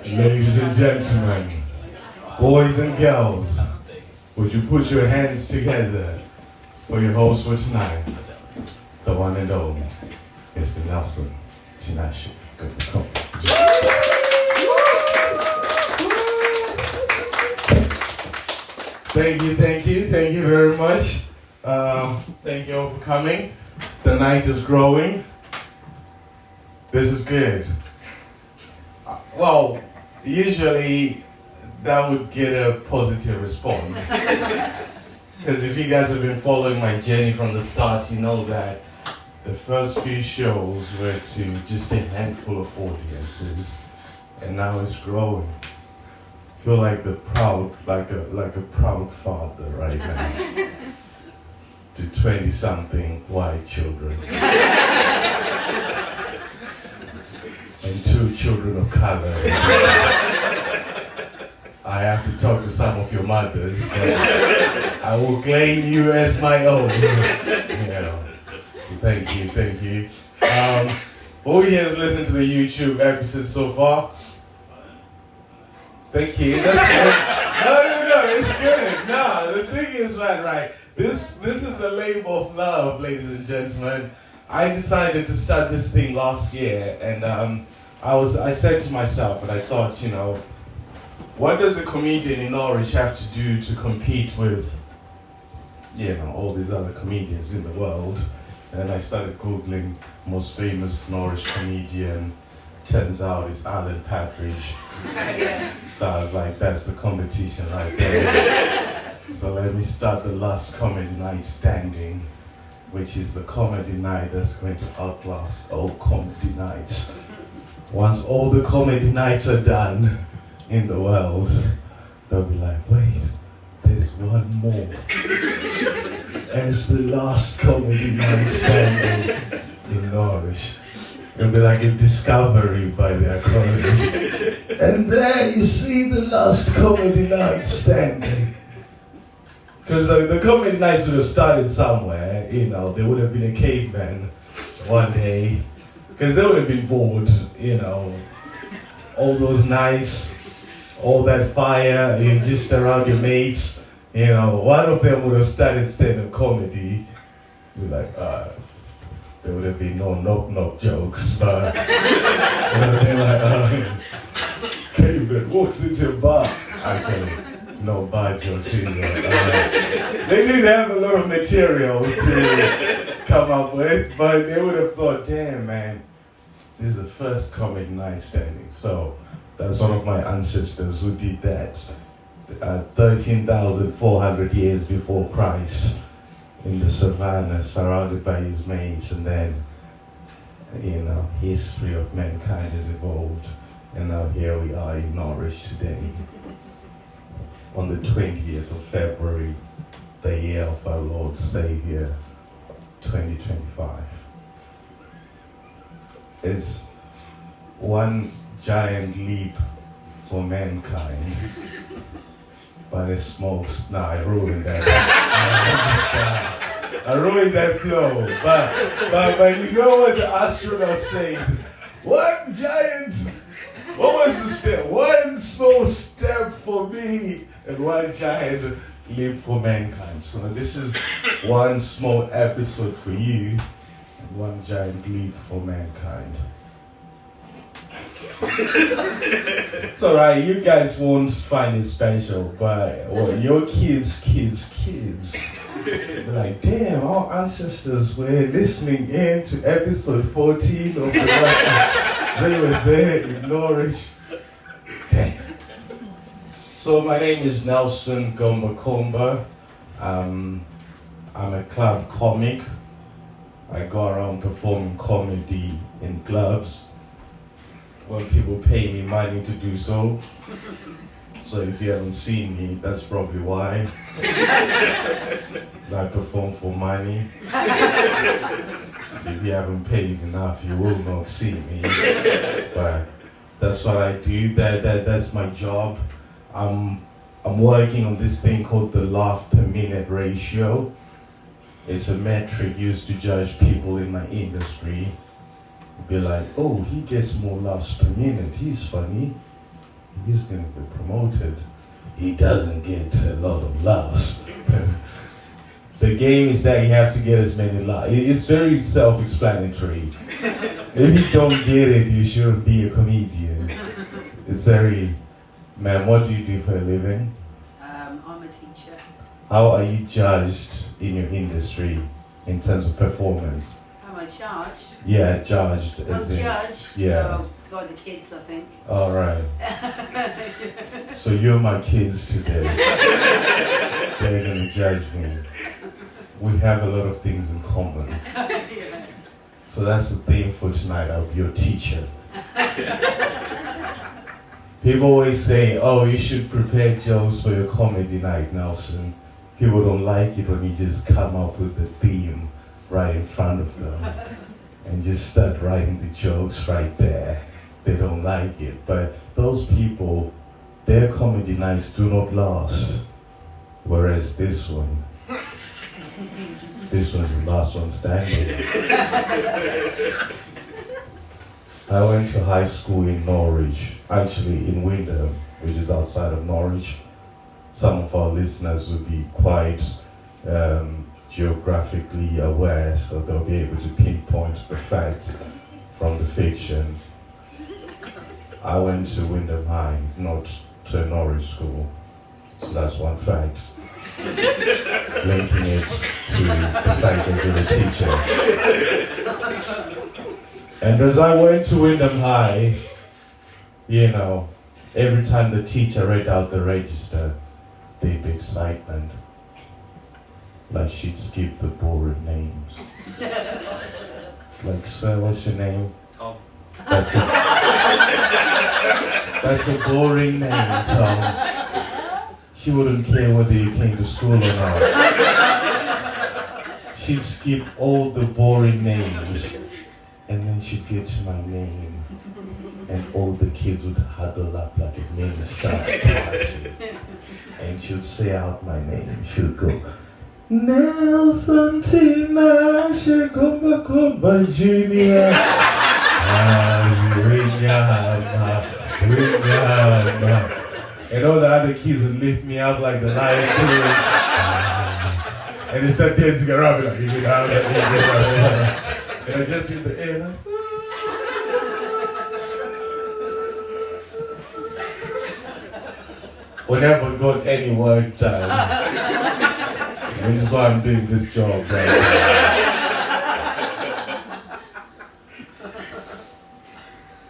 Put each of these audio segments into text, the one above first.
Ladies and gentlemen, boys and girls, would you put your hands together for your host for tonight, the one and only, Mr. Nelson Tinashe. Thank you very much. Thank you all for coming. The night is growing. This is good. Well, usually that would get a positive response. Because if you guys have been following my journey from the start, you know that the first few shows were to just a handful of audiences, and now it's growing. I feel like a proud father right now to 20-something white children and 2 children of color. I have to talk to some of your mothers, but I will claim you as my own. Thank you. Who here has listened to the YouTube episode so far? Thank you. That's good. No, it's good. No, the thing is, right. This is a labor of love, ladies and gentlemen. I decided to start this thing last year, and I said to myself, and I thought, what does a comedian in Norwich have to do to compete with, all these other comedians in the world? And I started Googling most famous Norwich comedian. Turns out it's Alan Partridge. So I was like, that's the competition right there. So let me start the last comedy night standing, which is the comedy night that's going to outlast all comedy nights. Once all the comedy nights are done in the world, they'll be like, wait, there's one more. As the last comedy night standing in Norwich. It'll be like a discovery by their college. And there you see the last comedy night standing. Because the comedy nights would have started somewhere, there would have been a caveman one day. Because they would have been bored, all those nights, all that fire, you're just around your mates. One of them would have started stand-up comedy. You're like, there would have been no knock-knock jokes, but they're like, caveman walks into a bar. Actually, no bar jokes either. They didn't have a lot of material to come up with, but they would have thought, damn, man, this is the first comedy night standing. So that's one of my ancestors who did that 13,400 years before Christ in the savannah, surrounded by his mates, and then, history of mankind has evolved, and now here we are in Norwich today, on the 20th of February, the year of our Lord Savior, 2025. It's one giant leap for mankind, but a small, I ruined that. I ruined that flow. But you know what the astronauts say? What was the step? One small step for me and one giant leap for mankind. So this is one small episode for you and one giant leap for mankind. It's alright, you guys won't find it special, but your kids, they're like, damn, our ancestors were listening in to episode 14 of the last. They were there in Norwich. Damn. So my name is Nelson Gombakomba. I'm a club comic. I go around performing comedy in clubs when people pay me money to do so. So if you haven't seen me, that's probably why. I perform for money. If you haven't paid enough, you will not see me. But that's what I do. That's my job. I'm working on this thing called the laugh per minute ratio. It's a metric used to judge people in my industry. Be like, oh, he gets more laughs per minute, he's funny. he's going to get promoted. He doesn't get a lot of laughs. The game is that you have to get as many laughs. It's very self-explanatory. If you don't get it, you shouldn't be a comedian. It's very, ma'am, what do you do for a living? I'm a teacher. How are you judged in your industry in terms of performance? Am I judged? Yeah, judged. Judged? Yeah. By the kids, I think. All right. So you're my kids today. They're going to judge me. We have a lot of things in common. Yeah. So that's the theme for tonight. I'll be your teacher. People always say, oh, you should prepare jokes for your comedy night, Nelson. People don't like it when you just come up with the theme right in front of them and just start writing the jokes right there. They don't like it. But those people, their comedy nights do not last. Whereas this one's the last one standing. I went to high school in Norwich, actually in Windham, which is outside of Norwich. Some of our listeners would be quite geographically aware, so they'll be able to pinpoint the facts from the fiction. I went to Windham High, not to a Norwich school, so that's one fact. Linking it to the fact that you're a teacher. And as I went to Windham High, you know, every time the teacher read out the register, there'd be excitement. Like she'd skip the boring names. Like, sir, what's your name? Tom. That's a boring name, Tom. She wouldn't care whether you came to school or not. She'd skip all the boring names, and then she'd get to my name, and all the kids would huddle up like a mini-style party. And she'd say out my name. She'd go, Nelson Tinashe Gombakomba Jr. And all the other kids would lift me up like the Lion King. And they start dancing around me like, and I just with the air like, we never got any work done. Which is why I'm doing this job right now.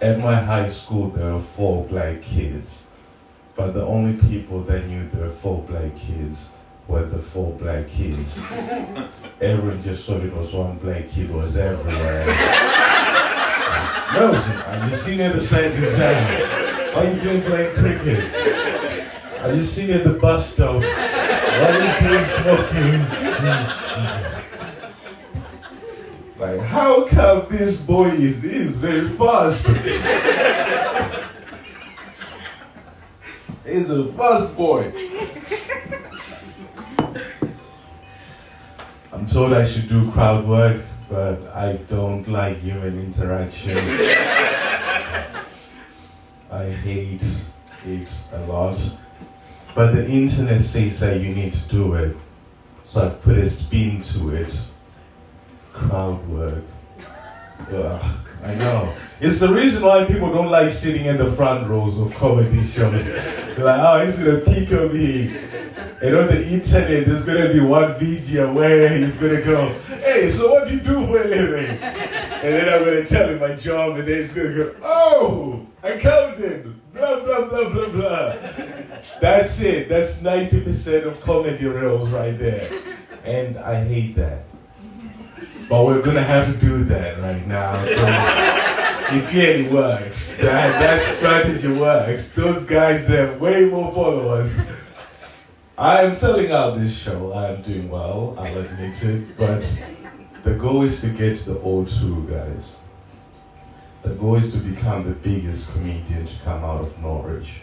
At my high school, there were 4 black kids. But the only people that knew there were 4 black kids were the 4 black kids. Everyone just thought it was one black kid was everywhere. Nelson, are you sitting at the science exam? Are you doing playing cricket? Are you sitting at the bus stop? Why are you doing smoking? Like, how come this boy is very fast? He's a fast boy. I'm told I should do crowd work, but I don't like human interaction. I hate it a lot. But the internet says that you need to do it. So I've put a spin to it. Crowd work. Ugh, I know. It's the reason why people don't like sitting in the front rows of comedy shows. They're like, oh, he's gonna pick on me. And on the internet, there's gonna be one video where he's gonna go, hey, so what do you do for a living? And then I'm gonna tell him my job, and then he's gonna go, oh, accountant, blah, blah, blah, blah, blah. That's it. That's 90% of comedy reels right there. And I hate that. But we're gonna have to do that right now because it clearly works. That strategy works. Those guys have way more followers. I am selling out this show. I am doing well, I'll admit it. But the goal is to get to the O2, guys. The goal is to become the biggest comedian to come out of Norwich.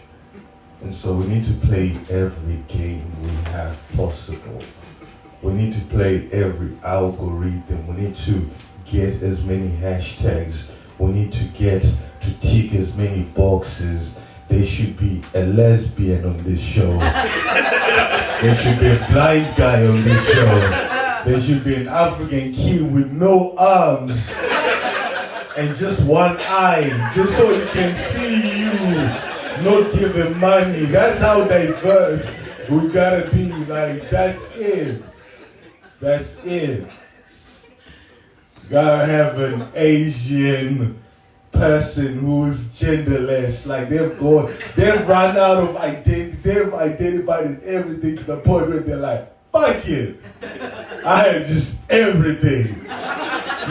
And so we need to play every game we have possible. We need to play every algorithm. We need to get as many hashtags. We need to get to tick as many boxes there should be a lesbian on this show. There should be a blind guy on this show. There should be an African kid with no arms and just one eye, just so you can see you, not giving money. That's how diverse we gotta be. Like, that's it. That's it. Gotta have an Asian person who's genderless. Like, they've run out of identity. They've identified everything to the point where they're like, fuck it. I am just everything.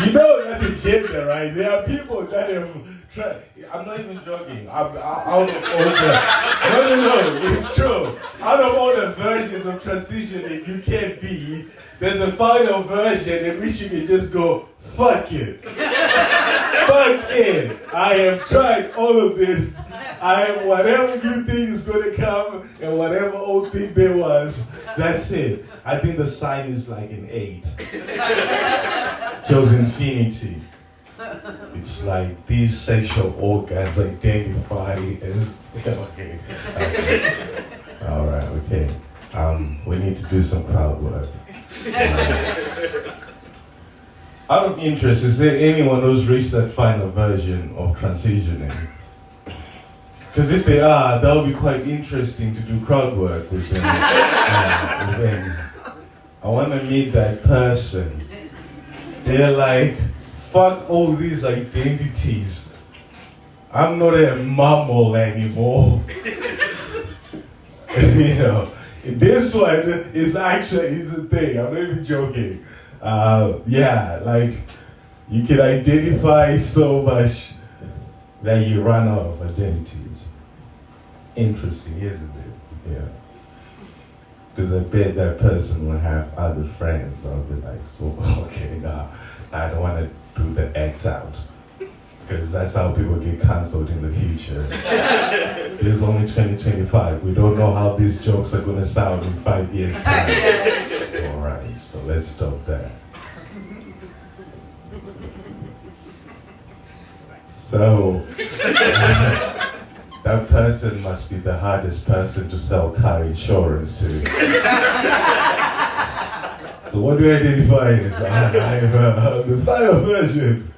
You know that's a gender, right? There are people that have tried. I'm not even joking. I'm out of order. No, it's true. Out of all the versions of transitioning you can be, there's a final version in which you can just go, fuck it. Fuck it. I have tried all of this. I am whatever you think is going to come and whatever old thing there was, that's it. I think the sign is like an 8. Shows infinity. It's like these sexual organs identify as... Okay. All right, okay. We need to do some crowd work. Out of interest, is there anyone who's reached that final version of transitioning? Because if they are, that would be quite interesting to do crowd work with them. I want to meet that person. They're like, fuck all these identities. I'm not a mammal anymore. You know, this one is a thing. I'm not even joking. Yeah, like, you can identify so much that you run out of identities. Interesting, isn't it? Yeah. Because I bet that person will have other friends. I'll be like, so, okay, nah, I don't want to do the act out. Because that's how people get cancelled in the future. It's only 2025. We don't know how these jokes are going to sound in 5 years' time. All right, so let's stop there. So, that person must be the hardest person to sell car insurance to. So what do you identify as? I'm the final version.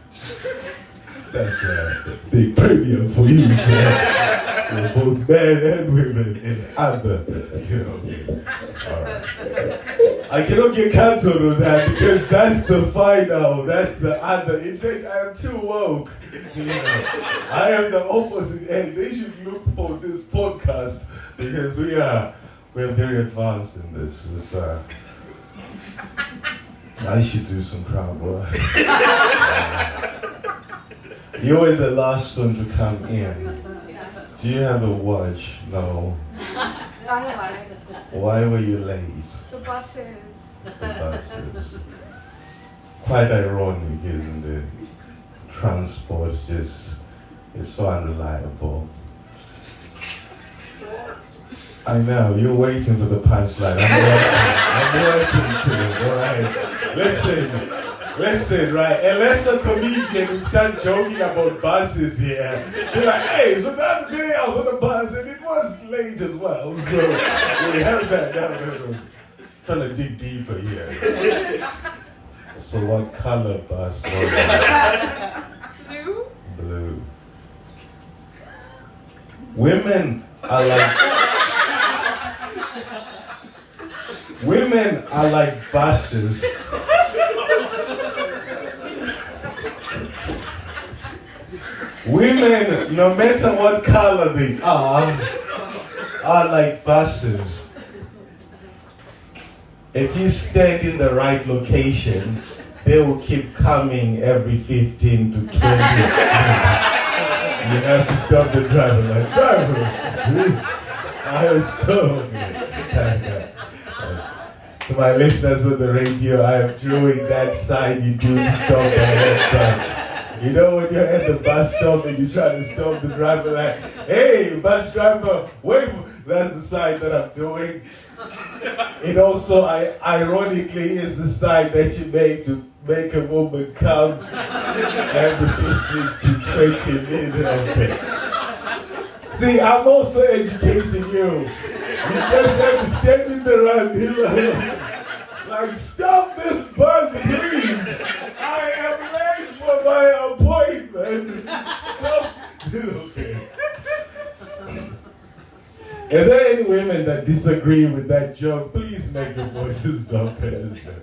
That's a big premium for you, sir. For both men and women and other, you know. All right. I cannot get cancelled on that because that's the final, that's the other. In fact, I am too woke. You know. I am the opposite end. They should look for this podcast because we're very advanced in this. I should do some crowd work. You were the last one to come in. Do you have a watch? No. That's why. Why were you late? The buses. The buses. Quite ironic, isn't it? Transport just is so unreliable. I know, you're waiting for the punchline. I'm working to it, alright? Listen, right? Unless a comedian would start joking about buses here, they're like, hey, so that day I was on a bus and it was late as well. So we held that down. Trying to dig deeper here. So what color bus was it? Blue? Blue. Women are like buses. Women, no matter what color they are like buses. If you stand in the right location, they will keep coming every 15 to 20 minutes. You have to stop the driver like, driver, I am so good. To my listeners on the radio, I am doing that sign you do to stop the head. You know when you're at the bus stop and you try to stop the driver like, hey, bus driver, wait, that's the sign that I'm doing. It also, ironically, is the sign that you make to make a woman come every 15 to 20 minutes. See, I'm also educating you. You just have to stand in the round like, stop this bus, please. I am late for my appointment. Stop. Okay. Are there any women that disagree with that joke? Please make your voices not register.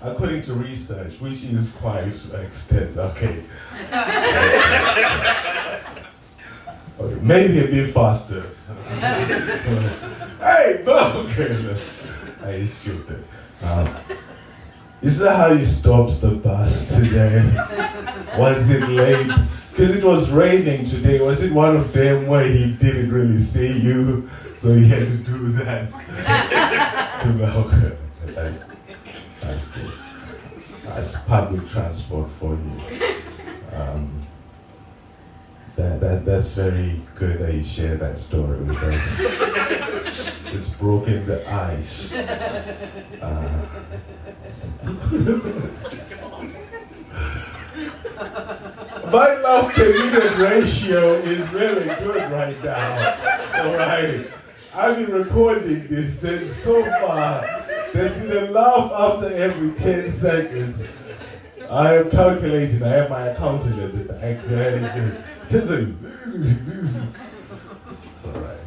According to research, which is quite extensive. Okay. Okay, maybe a bit faster. Hey, okay. Hey, stupid. Is that how you stopped the bus today? Was it late? Because it was raining today. Was it one of them where he didn't really see you, so he had to do that? Okay. That's good. That's public transport for you. That's very good that you share that story with us. It's broken the ice. My love-to-minute ratio is really good right now. All right. I've been recording this, and so far, there's been a laugh after every 10 seconds. I am calculating. I have my accountant at the back there. 10 seconds. It's all right.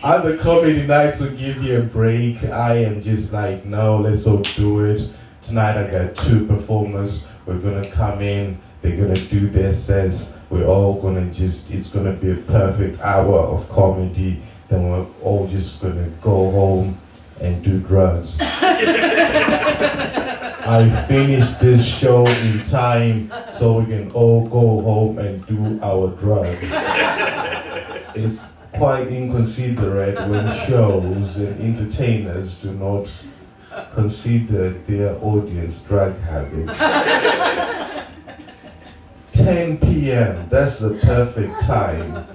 Other comedy nights will give you a break. I am just like, no, let's all do it. Tonight I got 2 performers. We're gonna come in, they're gonna do their sets. We're all gonna it's gonna be a perfect hour of comedy. Then we're all just gonna go home and do drugs. I finished this show in time so we can all go home and do our drugs. It's quite inconsiderate when shows and entertainers do not consider their audience drug habits. 10 p.m., that's the perfect time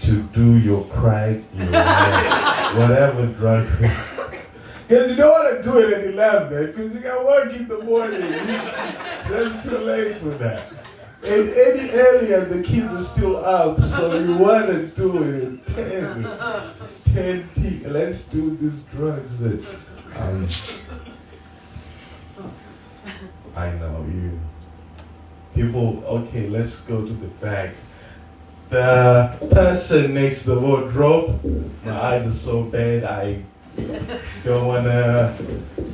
to do your crack, your whatever drug. Because you don't want to do it at 11, because you got work in the morning. That's too late for that. And any earlier, the kids are still up, so you want to do it at 10 p.m. Let's do these drugs. I know you. People, okay, let's go to the back. The person next to the wardrobe, my eyes are so bad, I don't want to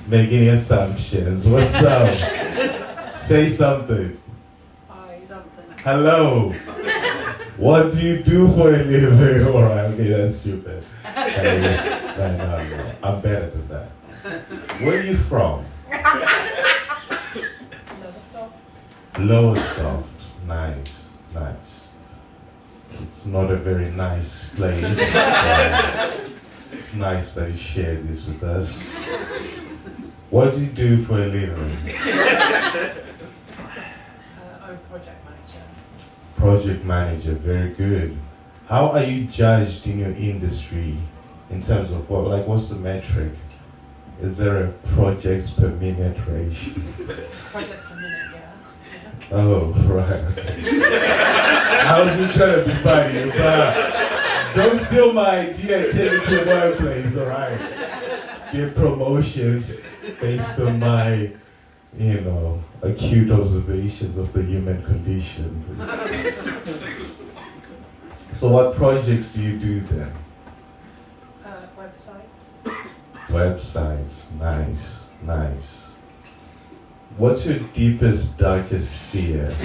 make any assumptions. What's up? Say something. Hi. Something. Hello. What do you do for a living? Alright, okay, that's stupid. No, I'm better than that. Where are you from? Lowestoft. Nice, nice. It's not a very nice place. It's nice that you share this with us. What do you do for a living? I'm project manager. Project manager, very good. How are you judged in your industry in terms of what's the metric? Is there a projects per minute ratio? Projects per minute, yeah. Oh, right. I was just trying to be funny, but don't steal my idea and take it to a workplace, alright? Get promotions based on my, acute observations of the human condition. So what projects do you do then? Websites. Websites, nice, nice. What's your deepest, darkest fear? I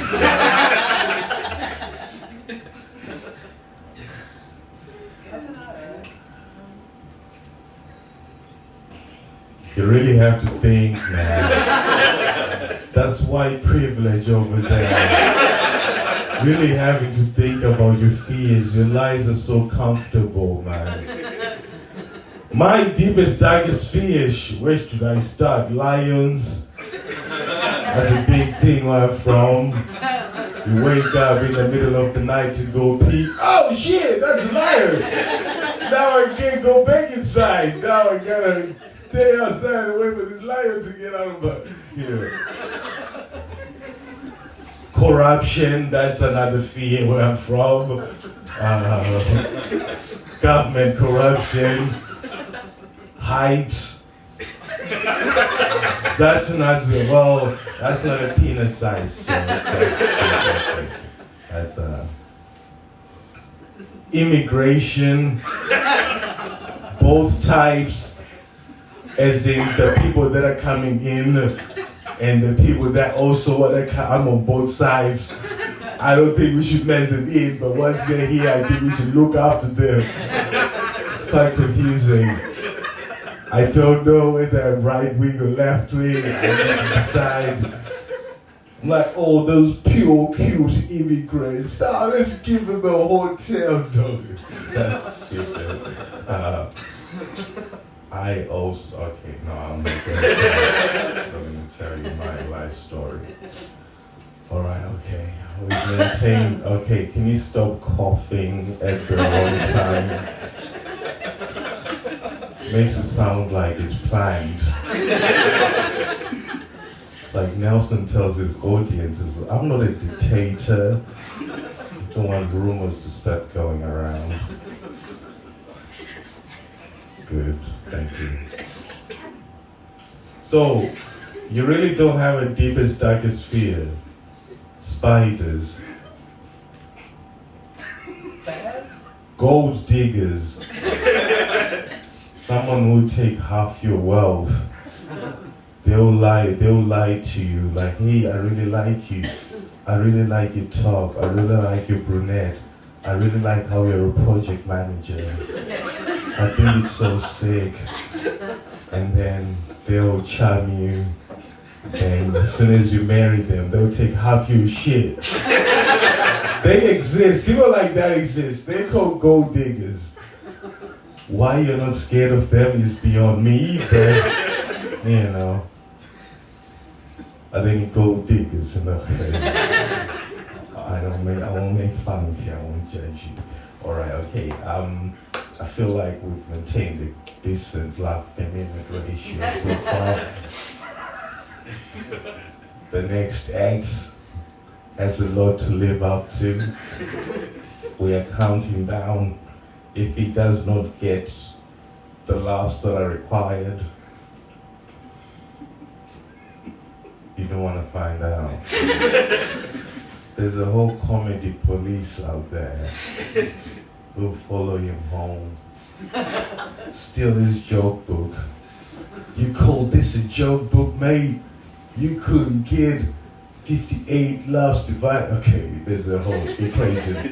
don't know. You really have to think, man. That's white privilege over there. Really having to think about your fears. Your lives are so comfortable, man. My deepest, darkest fear, where should I start? Lions. That's a big thing where I'm from. You wake up in the middle of the night to go pee. Oh shit, that's a lion. Now I can't go back inside. Now I gotta stay outside and wait for this lion to get out of my, Corruption, that's another fear where I'm from. Government corruption. Heights. That's not a penis-sized joke. That's immigration, both types, as in the people that are coming in and the people that also want to come on both sides. I don't think we should let them in, but once they're here, I think we should look after them. It's quite confusing. I don't know whether I'm right wing or left wing. I can't decide. I'm like, oh, those pure, cute immigrants. Oh, let's give them a hotel, don't we? That's stupid. I'm not going to tell you my life story. All right, okay. We maintain. Okay, can you stop coughing at the wrong time? Makes it sound like it's planned. It's like Nelson tells his audiences, I'm not a dictator. I don't want rumors to start going around. Good, thank you. So, you really don't have a deepest, darkest fear. Spiders. Bears? Gold diggers. Someone who take half your wealth. They'll lie to you like, hey, I really like you. I really like your top. I really like your brunette. I really like how you're a project manager. I think it's so sick. And then they'll charm you. And as soon as you marry them, they'll take half your shit. They exist. People like that exist. They're called gold diggers. Why you're not scared of them is beyond me, but, you know. I think gold diggers, you know. I won't make fun of you, I won't judge you. Alright, okay. I feel like we've maintained a decent laugh per minute ratio so far. The next act has a lot to live up to. We are counting down. If he does not get the laughs that are required, you don't want to find out. There's a whole comedy police out there who follow him home, steal his joke book. You call this a joke book, mate? You couldn't get 58 laughs divided. Okay, there's a whole equation.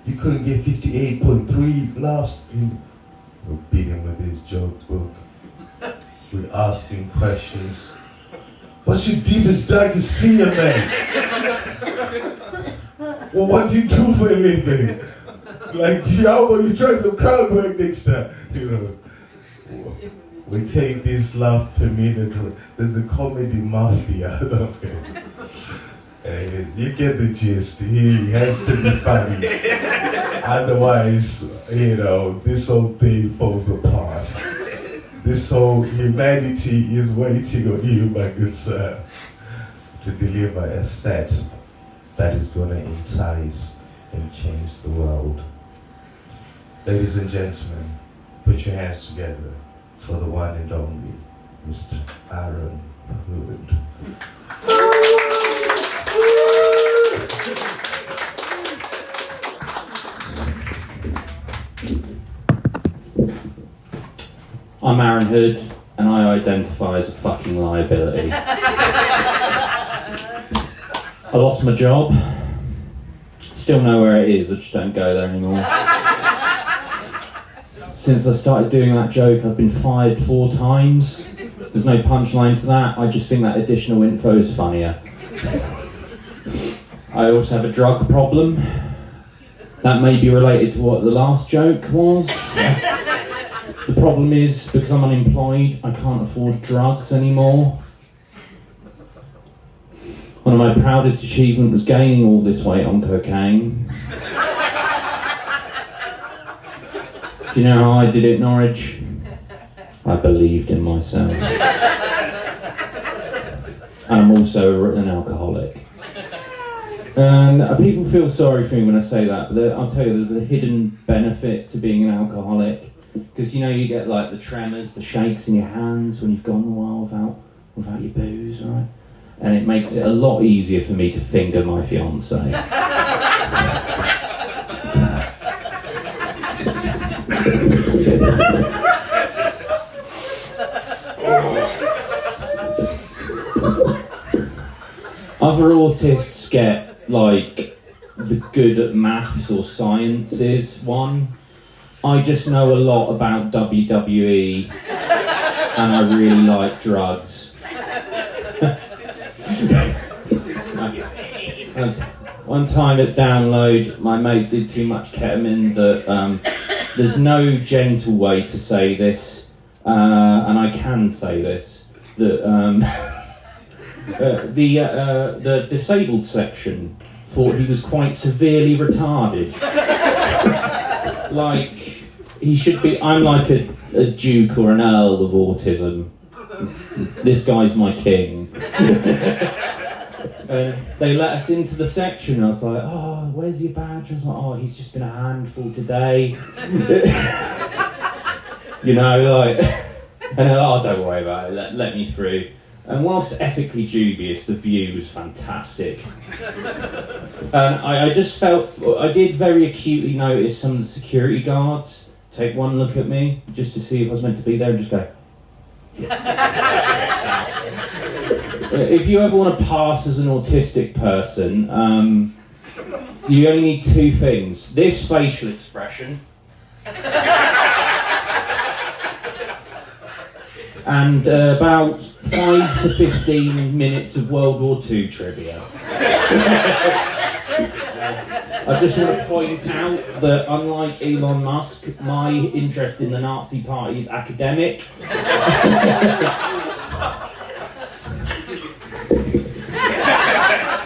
You couldn't get 58.3 laughs. We beat him with his joke book. We asked him questions. What's your deepest, darkest fear, man? Well, what do you do for a living? Like, Diablo, you try some crowd work next time. You know. We take this laugh per minute. There's a comedy mafia. Okay. Anyways, you get the gist. He has to be funny. Otherwise, you know, this whole thing falls apart. This whole humanity is waiting on you, my good sir, to deliver a set that is going to entice and change the world. Ladies and gentlemen, put your hands together for the one and only Mr. Aaron Hood. I'm Aaron Hood, and I identify as a fucking liability. I lost my job. Still know where it is, I just don't go there anymore. Since I started doing that joke, I've been fired 4 times. There's no punchline to that, I just think that additional info is funnier. I also have a drug problem. That may be related to what the last joke was. The problem is, because I'm unemployed, I can't afford drugs anymore. One of my proudest achievements was gaining all this weight on cocaine. Do you know how I did it, Norwich? I believed in myself. And I'm also an alcoholic. And people feel sorry for me when I say that, but I'll tell you, there's a hidden benefit to being an alcoholic. Because, you know, you get like the tremors, the shakes in your hands when you've gone a while without your booze, right? And it makes it a lot easier for me to finger my fiancée. Other autists get, like, the good at maths or sciences one. I just know a lot about WWE and I really like drugs. And one time at Download, my mate did too much ketamine that there's no gentle way to say this, and I can say this, that the disabled section thought he was quite severely retarded. Like, he should be, I'm like a duke or an earl of autism. This guy's my king. They let us into the section. I was like, oh, where's your badge? I was like, oh, he's just been a handful today. You know, like, and they're like, oh, don't worry about it, let me through. And whilst ethically dubious, the view was fantastic. I just felt, I did very acutely notice some of the security guards take one look at me, just to see if I was meant to be there, and just go, if you ever want to pass as an autistic person, you only need two things. This facial expression and about 5 to 15 minutes of World War II trivia. I just want to point out that, unlike Elon Musk, my interest in the Nazi Party is academic.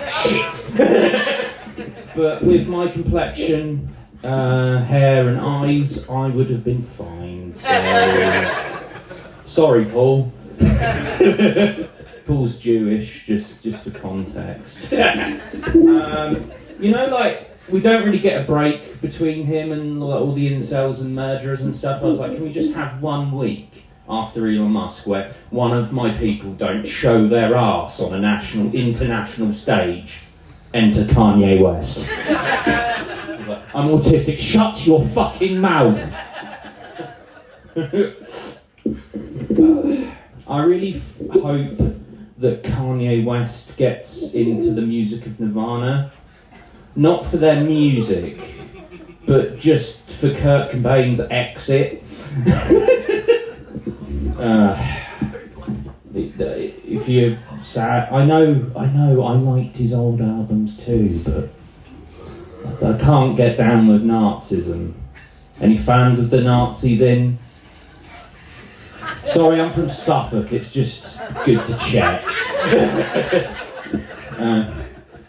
Shit! But with my complexion, hair and eyes, I would have been fine, so... Sorry, Paul. Paul's Jewish, just for context. You know, like, we don't really get a break between him and like, all the incels and murderers and stuff. I was like, can we just have 1 week after Elon Musk where one of my people don't show their arse on a international stage? Enter Kanye West. I was like, I'm autistic, shut your fucking mouth! I really hope that Kanye West gets into the music of Nirvana. Not for their music, but just for Kurt Cobain's exit. If you're sad, I know, I liked his old albums too, but I can't get down with Nazism. Any fans of the Nazis in? Sorry, I'm from Suffolk, it's just good to check.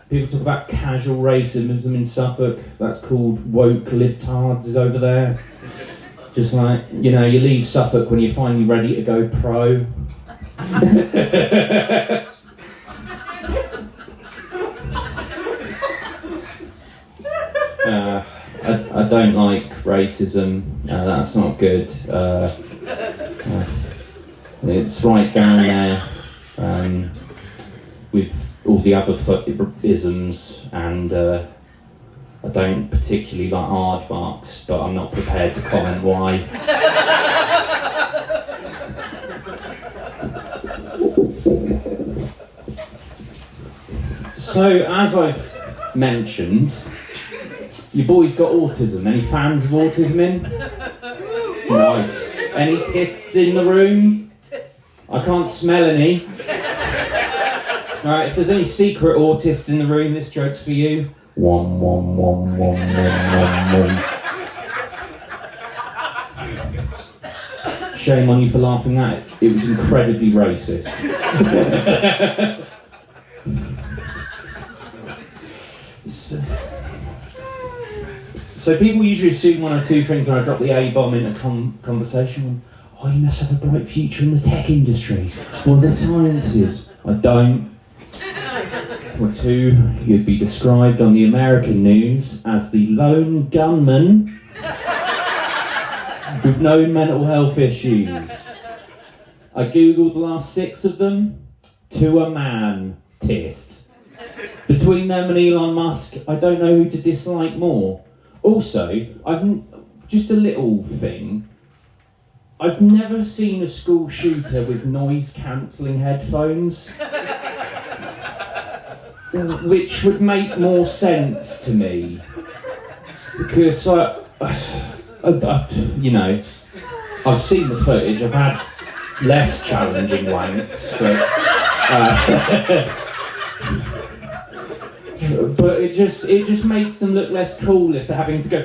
People talk about casual racism in Suffolk, that's called woke libtards over there. Just like, you know, you leave Suffolk when you're finally ready to go pro. I don't like racism, that's not good. It's right down there with all the other isms, and I don't particularly like aardvarks, but I'm not prepared to comment why. So, as I've mentioned, your boy's got autism. Any fans of autism in? Nice. Any tists in the room? I can't smell any. Alright, if there's any secret autists in the room, this joke's for you. Wom, wom, wom, wom, wom, wom, wom. Shame on you for laughing at it. It was incredibly racist. So people usually assume one or two things when I drop the A-bomb in a conversation. Oh, you must have a bright future in the tech industry or the sciences. I don't. or two, you'd be described on the American news as the lone gunman with no mental health issues. I googled the last 6 of them, to a man, test. Between them and Elon Musk, I don't know who to dislike more. Also, just a little thing, I've never seen a school shooter with noise-cancelling headphones, which would make more sense to me, because you know, I've seen the footage. I've had less challenging wanks, but it just makes them look less cool if they're having to go.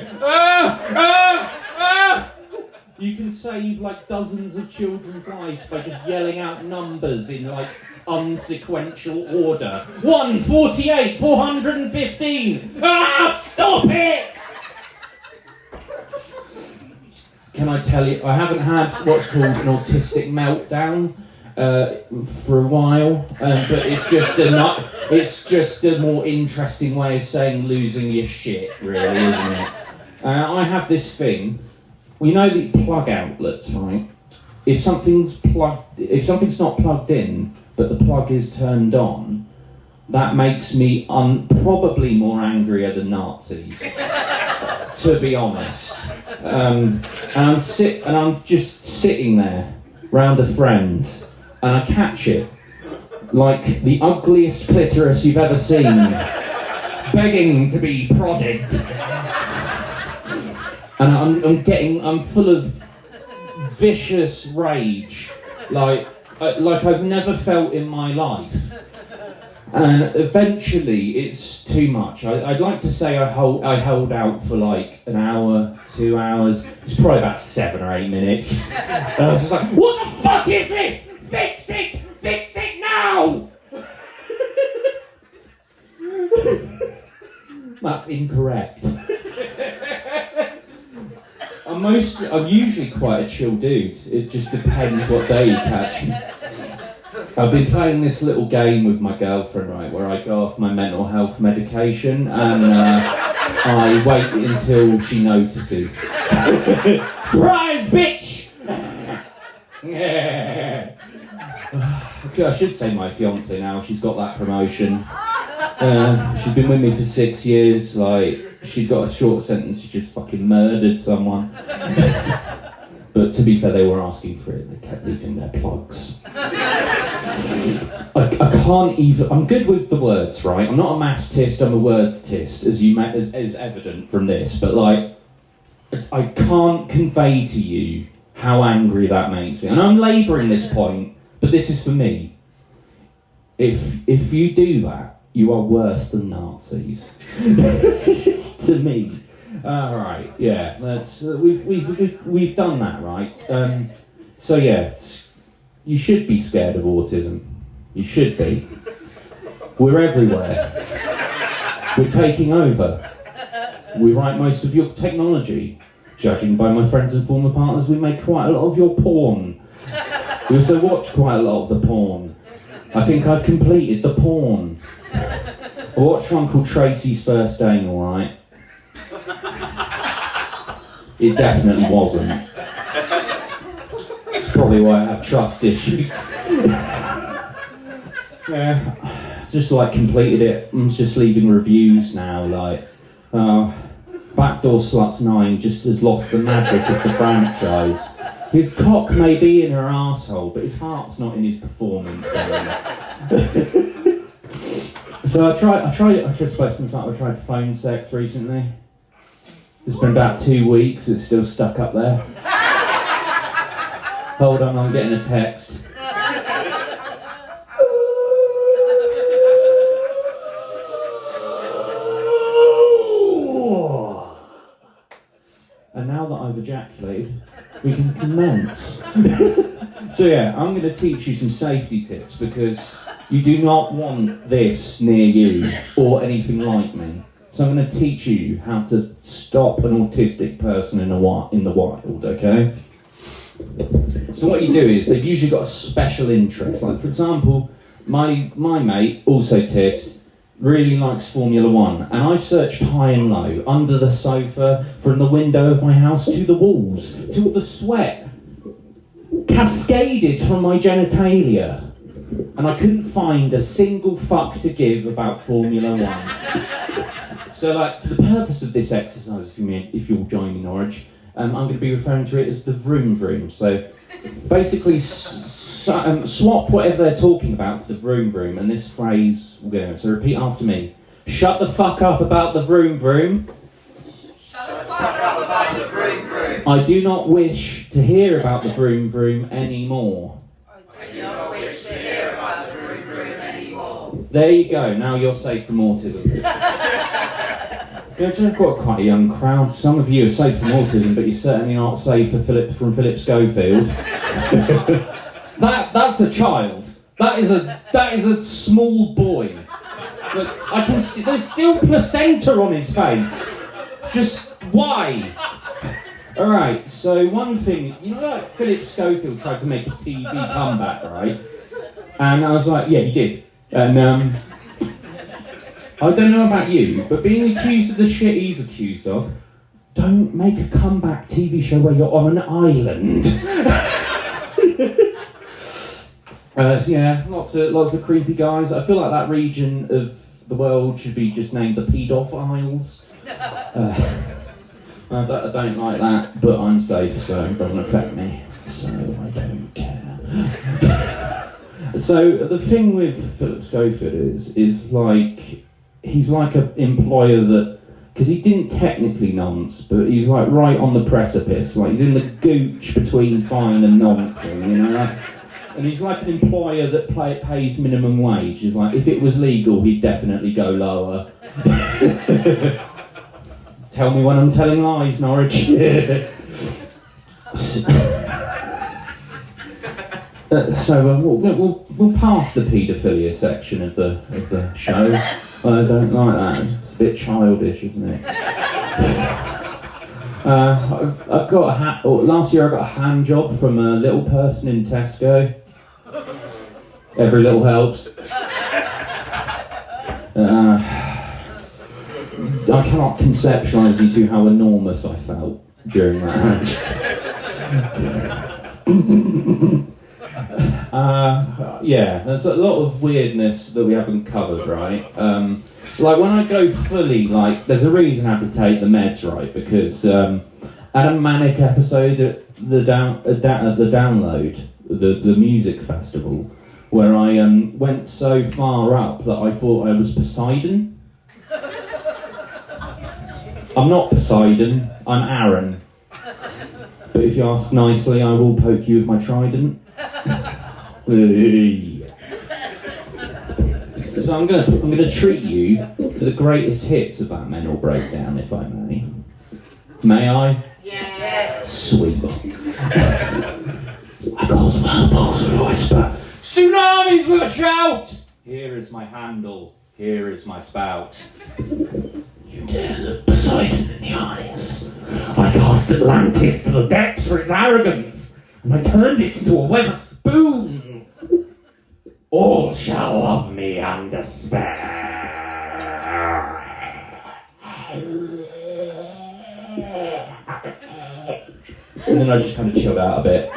You can save like dozens of children's lives by just yelling out numbers in like unsequential order. 148, 415. Stop it! Can I tell you, I haven't had what's called an autistic meltdown for a while, but it's just a more interesting way of saying losing your shit, really, isn't it? I have this thing. Well, you know the plug outlets, right? If something's not plugged in, but the plug is turned on, that makes me probably more angrier than Nazis, to be honest. And I'm just sitting there, round a friend, and I catch it, like the ugliest clitoris you've ever seen, begging to be prodded. And I'm full of vicious rage, like I've never felt in my life. And eventually it's too much. I'd like to say I held out for like an hour, 2 hours. It's probably about 7 or 8 minutes. And I was just like, what the fuck is this? Fix it! Fix it now! That's incorrect. I'm usually quite a chill dude. It just depends what day you catch me. I've been playing this little game with my girlfriend, right, where I go off my mental health medication and I wait until she notices. Surprise, bitch! Yeah. I should say my fiance now. She's got that promotion. She's been with me for 6 years. Like, she got a short sentence. She just fucking murdered someone. But to be fair, they were asking for it. They kept leaving their plugs. I can't even. I'm good with the words, right? I'm not a maths test. I'm a words test, as evident from this. But like, I can't convey to you how angry that makes me. And I'm labouring this point, but this is for me. If you do that, you are worse than Nazis. To me. Right, yeah. We've done that, right? So yes, you should be scared of autism. You should be. We're everywhere. We're taking over. We write most of your technology. Judging by my friends and former partners, we make quite a lot of your porn. We also watch quite a lot of the porn. I think I've completed the porn. I watched one called Tracy's First Anal, right? It definitely wasn't. It's probably why I have trust issues. Yeah, just like completed it. I'm just leaving reviews now, like, Backdoor Sluts 9 just has lost the magic of the franchise. His cock may be in her arsehole, but his heart's not in his performance. So I tried phone sex recently. It's been about 2 weeks, it's still stuck up there. Hold on, I'm getting a text. And now that I've ejaculated, we can commence. So yeah, I'm going to teach you some safety tips because you do not want this near you or anything like me. So I'm going to teach you how to stop an autistic person in the wild, okay? So what you do is they've usually got a special interest. Like for example, my mate, also autist, really likes Formula One, and I've searched high and low, under the sofa, from the window of my house to the walls, till the sweat cascaded from my genitalia, and I couldn't find a single fuck to give about Formula One. So, like, for the purpose of this exercise, if you'll join me, Norwich, I'm going to be referring to it as the vroom vroom. So, basically, swap whatever they're talking about for the vroom vroom, and this phrase will go. So, repeat after me. Shut the fuck up about the vroom vroom. Shut the fuck up about the vroom vroom. I do not wish to hear about the vroom vroom anymore. I do not wish to hear about the vroom vroom anymore. There you go. Now you're safe from autism. I've got quite a young crowd. Some of you are safe from autism, but you're certainly not safe from Philip Schofield. That's a child. That is a small boy. Look, there's still placenta on his face. Just why? All right. So one thing, like Philip Schofield tried to make a TV comeback, right? And I was like, yeah, he did. And I don't know about you, but being accused of the shit he's accused of, don't make a comeback TV show where you're on an island. So yeah, lots of creepy guys. I feel like that region of the world should be just named the Pedophiles. I don't like that, but I'm safe, so it doesn't affect me. So I don't care. So the thing with Philip Schofield is like, he's like an employer that, because he didn't technically nonce, but he's like right on the precipice, like he's in the gooch between fine and noncing, like, and he's like an employer that pays minimum wage. He's like, if it was legal, he'd definitely go lower. Tell me when I'm telling lies, Norwich. So we'll pass the paedophilia section of the show. I don't like that. It's a bit childish, isn't it? I've got last year I got a hand job from a little person in Tesco. Every little helps. I cannot conceptualise you two how enormous I felt during that hand. Yeah, there's a lot of weirdness that we haven't covered, right? Like when I go fully, like, there's a reason I have to take the meds, right? Because at a manic episode at the Download, the music festival, where I went so far up that I thought I was Poseidon. I'm not Poseidon, I'm Aaron. But if you ask nicely, I will poke you with my trident. So I'm gonna treat you to the greatest hits of that mental breakdown, if I may. May I? Yes. Sweet. I cause whirlpools with whisper. Tsunamis with a shout! Here is my handle. Here is my spout. You dare look Poseidon in the eyes. I cast Atlantis to the depths for its arrogance, and I turned it into a web of spoons. All shall love me and despair. And then I just kind of chilled out a bit.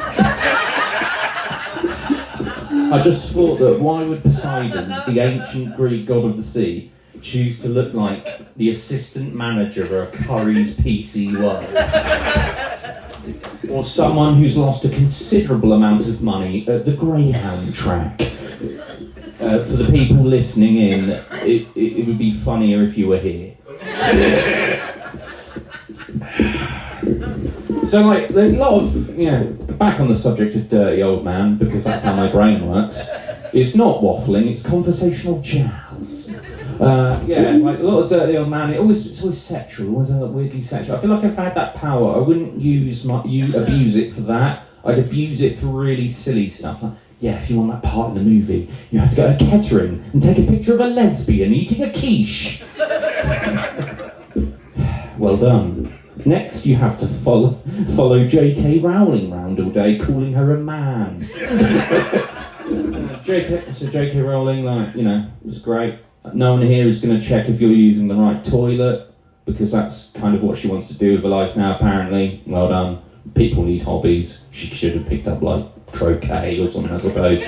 I just thought that why would Poseidon, the ancient Greek god of the sea, choose to look like the assistant manager of a Curry's PC World? Or someone who's lost a considerable amount of money at the Greyhound track? For the people listening in, it would be funnier if you were here. So, like, there's a lot of, back on the subject of dirty old man, because that's how my brain works. It's not waffling, it's conversational jazz. Like a lot of dirty old man, it's always sexual, always weirdly sexual. I feel like if I had that power, I wouldn't abuse it for that. I'd abuse it for really silly stuff. Like, yeah, if you want that part in the movie, you have to go to Kettering and take a picture of a lesbian eating a quiche. Well done. Next, you have to follow J.K. Rowling round all day, calling her a man. J.K. Rowling, was great. No one here is going to check if you're using the right toilet, because that's kind of what she wants to do with her life now, apparently. Well done. People need hobbies. She should have picked up, like, croquet or something, I suppose.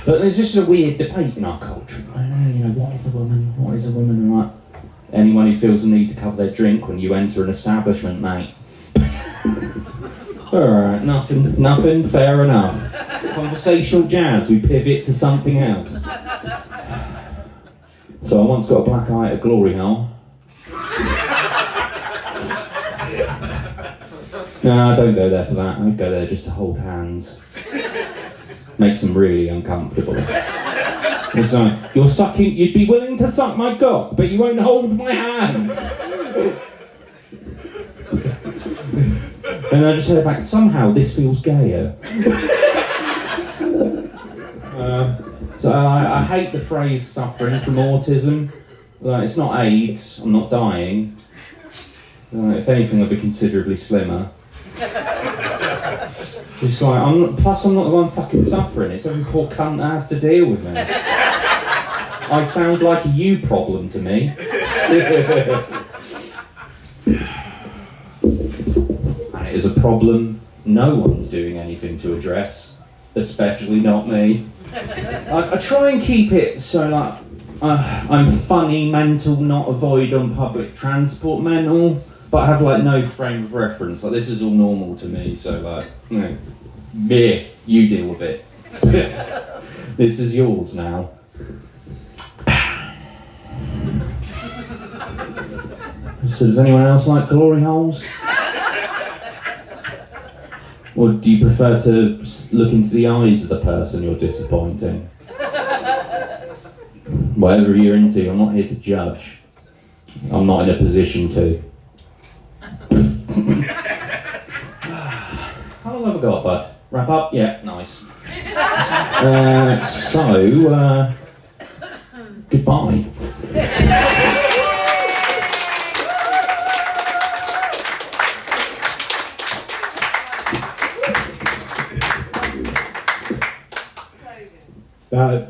But there's just a weird debate in our culture. I don't know, you know, what is a woman? What is a woman? And like, anyone who feels the need to cover their drink when you enter an establishment, mate. Alright, nothing, fair enough. Conversational jazz, we pivot to something else. So I once got a black eye at a glory hole. No, don't go there for that. I'd go there just to hold hands. Makes them really uncomfortable. It's like, you'd be willing to suck my cock, but you won't hold my hand. And I just heard back, somehow this feels gayer. So I hate the phrase suffering from autism. Like, it's not AIDS, I'm not dying. If anything, I'd be considerably slimmer. It's like, I'm not the one fucking suffering, it's every poor cunt that has to deal with me. I sound like a you problem to me. And it is a problem no one's doing anything to address, especially not me. I try and keep it so, like, I'm funny mental, not avoid on public transport mental, but I have, like, no frame of reference. Like, this is all normal to me, so, like, you know, meh, you deal with it. This is yours now. So does anyone else like glory holes? Or do you prefer to look into the eyes of the person you're disappointing? Whatever you're into, I'm not here to judge. I'm not in a position to. How long have I got, bud? Wrap up? Yeah, nice. Goodbye.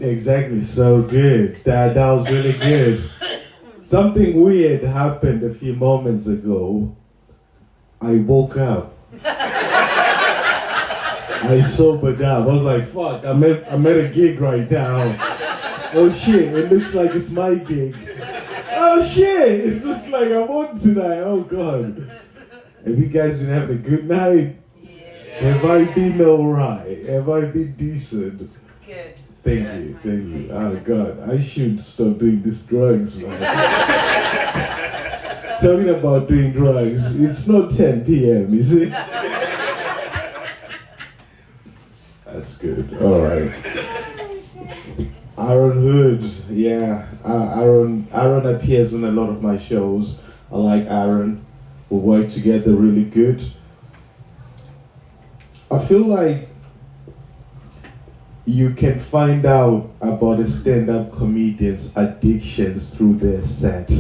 Exactly, so good. That was really good. Something weird happened a few moments ago. I woke up. I sobered up. I was like, fuck, I'm at a gig right now. Oh shit, it looks like it's my gig. Oh shit, it looks like I'm on tonight. Oh god. Have you guys been having a good night? Yeah. Have I been alright? Have I been decent? Good. Thank you. Oh God, I should stop doing these drugs, man. Talking about doing drugs, it's not 10 p.m., is it? That's good, alright. Aaron Hood, yeah. Aaron appears on a lot of my shows. I like Aaron. We work together really good. I feel like you can find out about a stand-up comedian's addictions through their set.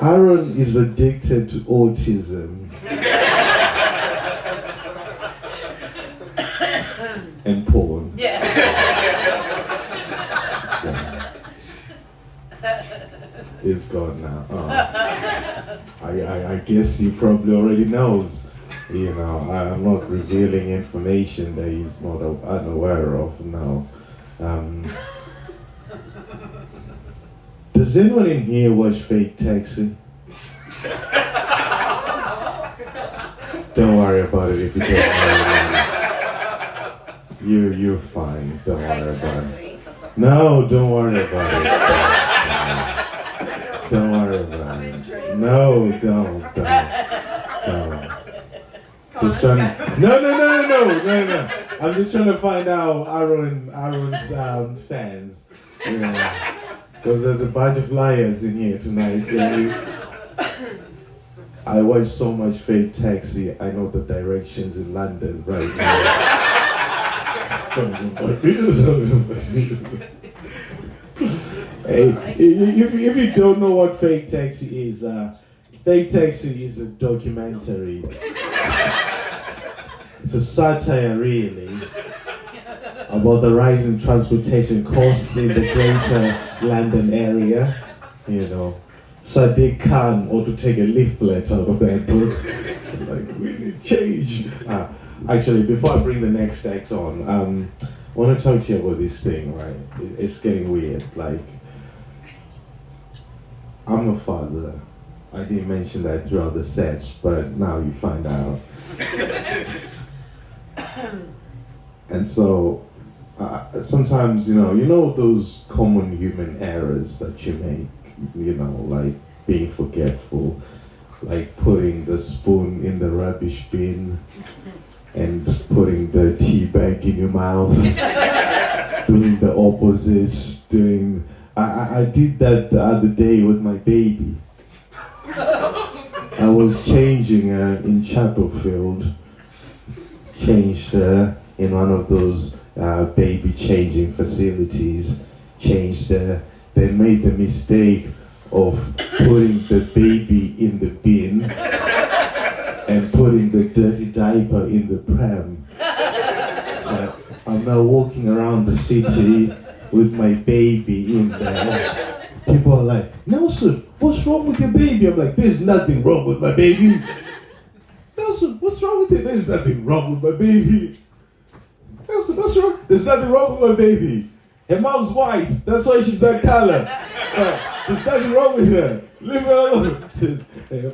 Aaron is addicted to autism and porn. Yeah. It's gone now. Oh. I guess he probably already knows. You know, I'm not revealing information that he's not unaware of now. Does anyone in here watch Fake Taxi? Don't worry about it if you don't know. You're fine. Don't worry about it. No, don't worry about it. Don't worry about it. No, don't. Just trying to, no. I'm just trying to find out Aaron's fans. Yeah. Because there's a bunch of liars in here tonight. I watch so much Fake Taxi, I know the directions in London right now. Hey, if you don't know what Fake Taxi is, Fake Taxi is a documentary. It's a satire, really. about the rising transportation costs in the greater London area. You know, Sadiq Khan ought to take a leaflet out of that book. Like, we need change. Actually, before I bring the next act on, I want to talk to you about this thing, right? It's getting weird. Like, I'm a father. I didn't mention that throughout the set, but now you find out. And so, sometimes, you know those common human errors that you make, like being forgetful, like putting the spoon in the rubbish bin and putting the tea bag in your mouth, doing the opposite, I did that the other day with my baby. I was changing her in Chapelfield, changed her in one of those baby changing facilities, changed her, then made the mistake of putting the baby in the bin and putting the dirty diaper in the pram. I'm now walking around the city with my baby in there. People are like, Nelson, what's wrong with your baby? I'm like, there's nothing wrong with my baby. Nelson, what's wrong with it? There's nothing wrong with my baby. Nelson, what's wrong? There's nothing wrong with my baby. Her mom's white, that's why she's that color. There's nothing wrong with her. Leave her alone.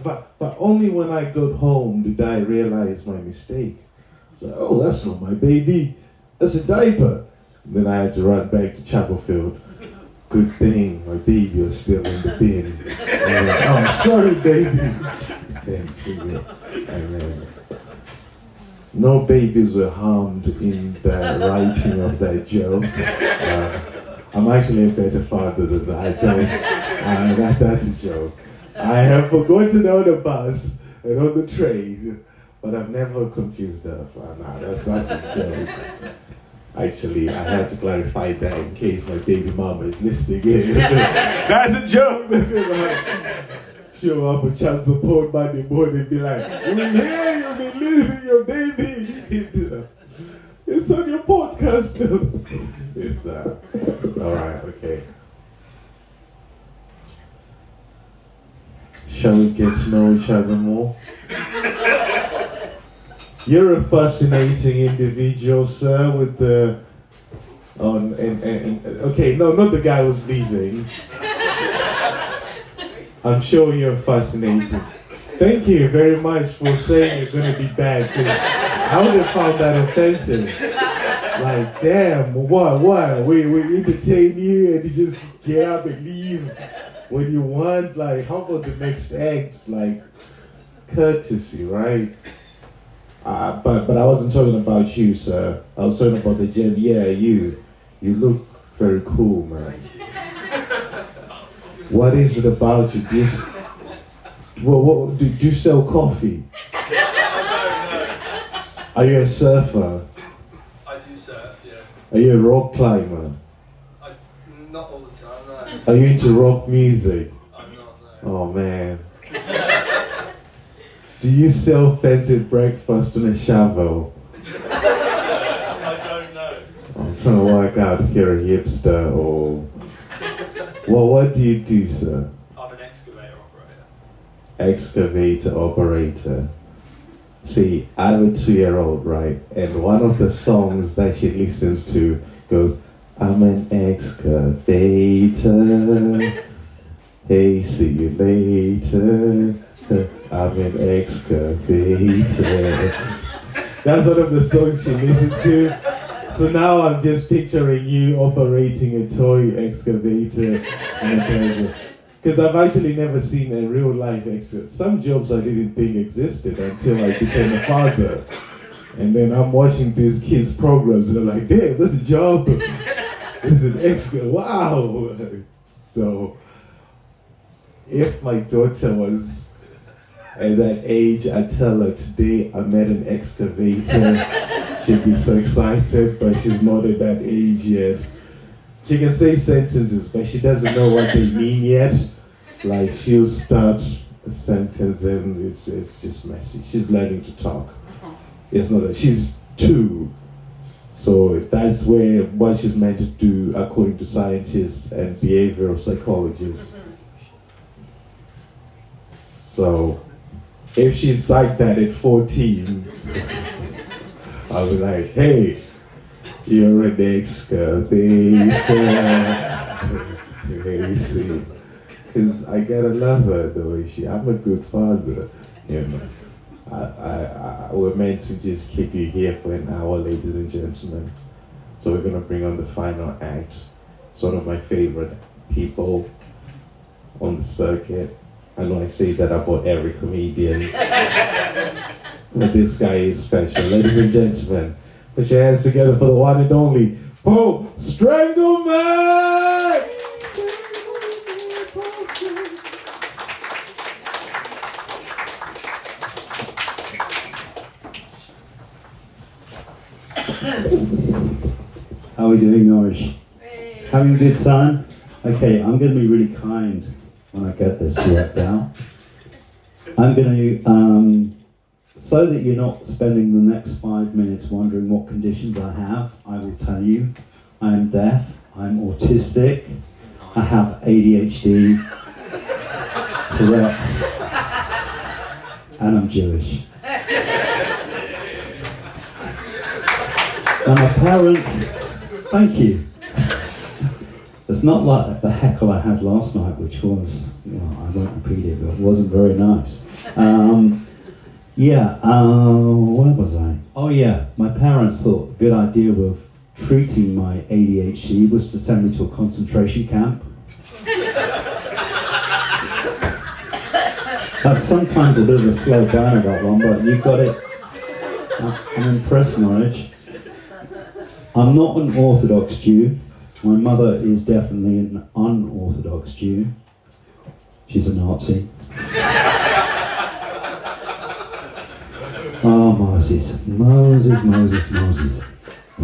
But only when I got home did I realize my mistake. So, oh, that's not my baby. That's a diaper. Then I had to run back to Chapelfield. Good thing my baby was still in the bin. And like, oh, I'm sorry, baby. Thank you. And no babies were harmed in the writing of that joke. I'm actually a better father than that. That's a joke. I have forgotten on the bus and on the train, but I've never confused her. Nah, that's a joke. Actually, I have to clarify that in case my baby mama is listening in. That's a joke. Show up with child support Monday morning and be like, we hear you've been leaving your baby. It's on your podcast. It's, alright, okay. Shall we get to know each other more? You're a fascinating individual, sir, with the... okay, no, not the guy who's leaving. I'm sure you're fascinating. Thank you very much for saying you're going to be bad, because I would have found that offensive. Like, damn, what? We entertain you and you just get up and leave when you want? Like, how about the next act? Like, courtesy, right? But I wasn't talking about you, sir. I was talking about the gen. Yeah, you look very cool, man. What is it about you? Do you sell coffee? I don't know. Are you a surfer? I do surf, yeah. Are you a rock climber? Not all the time, no. Are you into rock music? I'm not, no. Oh, man. Do you sell fancy breakfast on a shovel? I don't know. I'm trying to work out if you're a hipster or... Well, what do you do, sir? I'm an excavator operator. Excavator operator. See, I have a 2-year-old, right? And one of the songs that she listens to goes, I'm an excavator. Hey, see you later. I'm an excavator. That's one of the songs she listens to. So now I'm just picturing you operating a toy excavator. Because I've actually never seen a real life excavator. Some jobs I didn't think existed until I became a father. And then I'm watching these kids' programs and I'm like, damn, that's a job. This is an excavator. Wow. So if my daughter was at that age, I tell her today I met an excavator. She'd be so excited, but she's not at that age yet. She can say sentences, but she doesn't know what they mean yet. Like, she'll start a sentence and it's just messy. She's learning to talk. It's not she's 2. So that's where what she's meant to do according to scientists and behavioral psychologists. So if she's like that at 14, I'll be like, hey, you're an excavator. Crazy. Because I gotta love her the way I'm a good father, you know. We're meant to just keep you here for an hour, ladies and gentlemen. So we're gonna bring on the final act. It's one of my favorite people on the circuit. I know I say that about every comedian, but this guy is special. Ladies and gentlemen, put your hands together for the one and only Paul Strangleman! How are we doing, Norwich? Having a good time? Okay, I'm going to be really kind when I get this worked out. I'm going to, so that you're not spending the next 5 minutes wondering what conditions I have, I will tell you. I am deaf, I'm autistic, I have ADHD, Tourette's, and I'm Jewish. And my parents, thank you. It's not like the heckle I had last night, which was, I won't repeat it, but it wasn't very nice. Where was I? Oh yeah, my parents thought a good idea of treating my ADHD was to send me to a concentration camp. That's sometimes a bit of a slow burner, that one, but you got it. I'm impressed, Norwich. I'm not an Orthodox Jew. My mother is definitely an unorthodox Jew. She's a Nazi. Oh, Moses. Moses.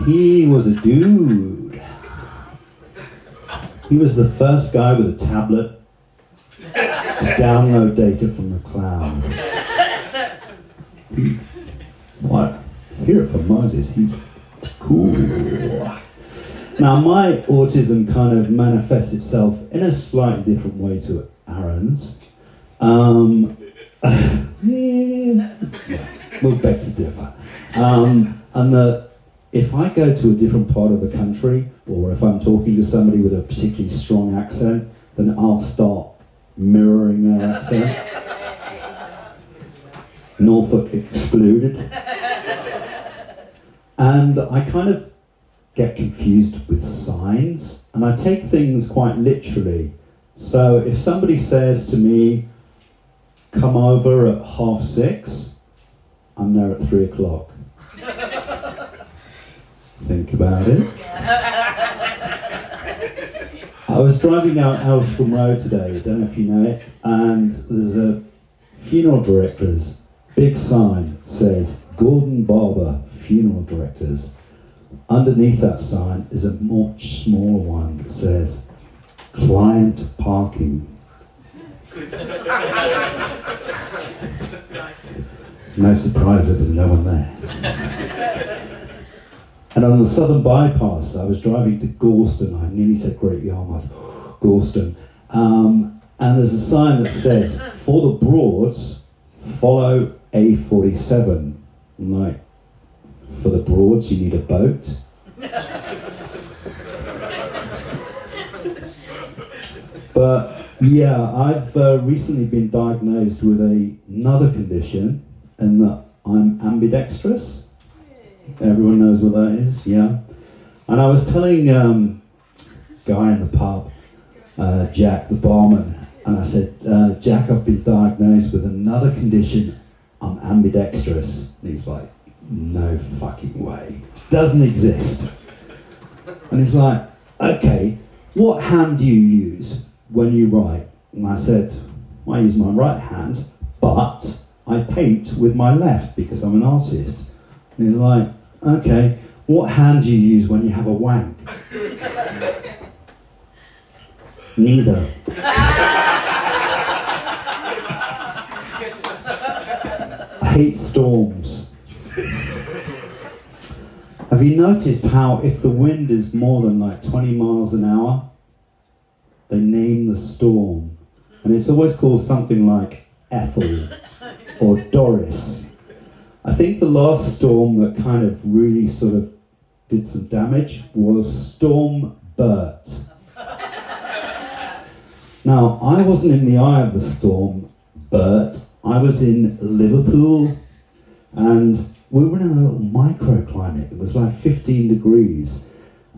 He was a dude. He was the first guy with a tablet to download data from the cloud. What? Hear it from Moses. He's cool. Now, my autism kind of manifests itself in a slightly different way to Aaron's. We'll beg to differ. If I go to a different part of the country, or if I'm talking to somebody with a particularly strong accent, then I'll start mirroring their accent. Norfolk excluded. And I kind of get confused with signs, and I take things quite literally. So if somebody says to me, come over at 6:30, I'm there at 3:00. Think about it. I was driving down Elsham Road today, don't know if you know it, and there's a funeral director's big sign says, Gordon Barber Funeral Directors. Underneath that sign is a much smaller one that says, Client Parking. No surprise there was no one there. And on the Southern Bypass, I was driving to Gorston. I nearly said Great Yarmouth, Gorston. And there's a sign that says, for the Broads, follow A47. I'm like, for the Broads, you need a boat? But yeah, I've recently been diagnosed with another condition, and that I'm ambidextrous. Everyone knows what that is, yeah. And I was telling guy in the pub, Jack the barman, and I said, Jack, I've been diagnosed with another condition. I'm ambidextrous. And he's like, no fucking way. Doesn't exist. And he's like, okay, what hand do you use when you write? And I said, I use my right hand, but I paint with my left because I'm an artist. And he's like, okay, what hand do you use when you have a wank? Neither. I hate storms. Have you noticed how if the wind is more than like 20 miles an hour, they name the storm? And it's always called something like Ethel or Doris. I think the last storm that kind of really sort of did some damage was Storm Bert. Now, I wasn't in the eye of the storm, Bert. I was in Liverpool, and we were in a little microclimate. It was like 15 degrees,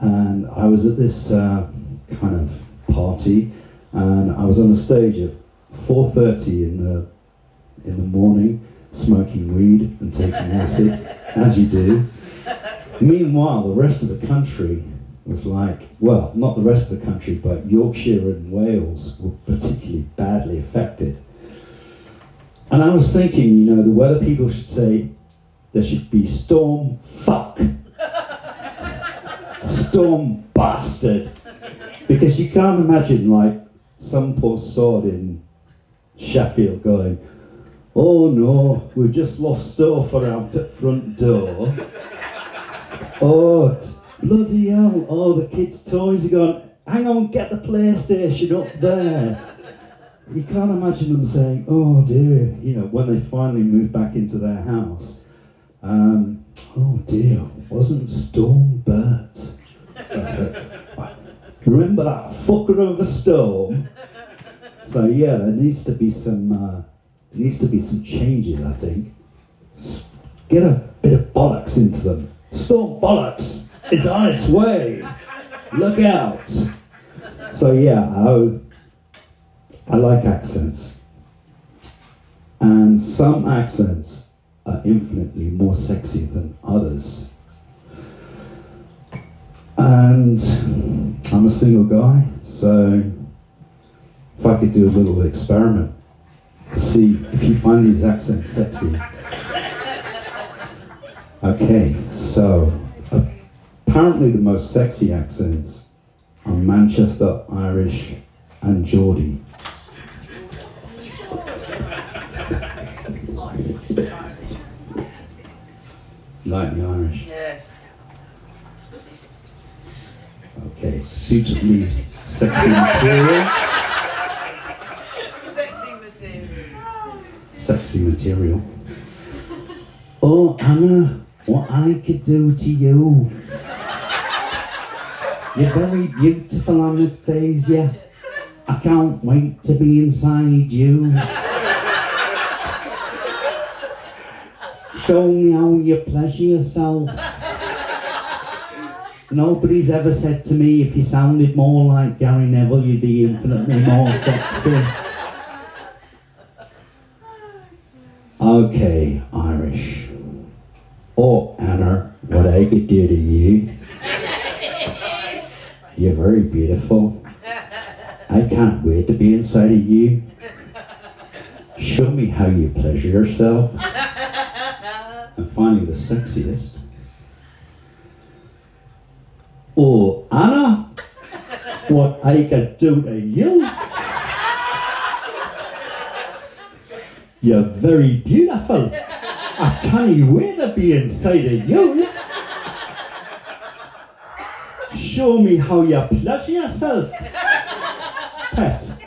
and I was at this kind of party, and I was on a stage at 4:30 in the morning, smoking weed and taking acid, as you do. Meanwhile, the rest of the country was like, well, not the rest of the country, but Yorkshire and Wales were particularly badly affected. And I was thinking, you know, the weather people should say there should be storm fuck, storm bastard, because you can't imagine like some poor sod in Sheffield going, oh no, we've just lost Sofa out at front door. Oh, bloody hell, oh, the kids' toys are gone. Hang on, get the PlayStation up there. You can't imagine them saying, oh dear, you know, when they finally move back into their house. Oh dear, wasn't Storm Bert? So, remember that fucker of a storm? So yeah, there needs to be some changes, I think. Get a bit of bollocks into them. Storm bollocks! It's on its way! Look out! So yeah, I like accents. And some accents are infinitely more sexy than others. And I'm a single guy, so if I could do a little experiment to see if you find these accents sexy. Okay, so apparently the most sexy accents are Manchester, Irish, and Geordie. Like the Irish? Yes. Okay, suitably sexy material. Sexy material. Sexy material. Oh, Anna, what I could do to you. You're very beautiful, Anastasia. I can't wait to be inside you. Show me how you pleasure yourself. Nobody's ever said to me if you sounded more like Gary Neville, you'd be infinitely more sexy. Okay, Irish. Oh, Anna, what I could do to you. You're very beautiful. I can't wait to be inside of you. Show me how you pleasure yourself. And finally, the sexiest. Oh, Anna, what I could do to you. You're very beautiful. I can't wait to be inside of you. Show me how you pleasure yourself. Pet.